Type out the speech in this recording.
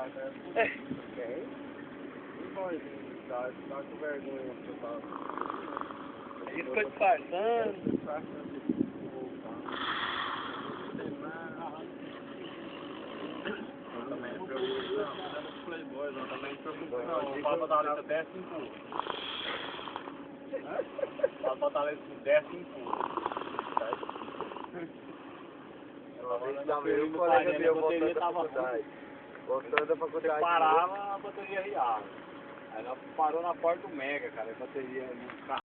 cara. Quem? Tá com vergonha, você tá. Ele ficou disfarçando. Também não Playboy, não. Também não. Fala pra dar até 5. Fala pra dar 10 Eu colega meu voltando da faculdade. Voltando da faculdade. Parava, a bateria riava. Aí ela parou na porta do Mega, cara. A bateria no carro.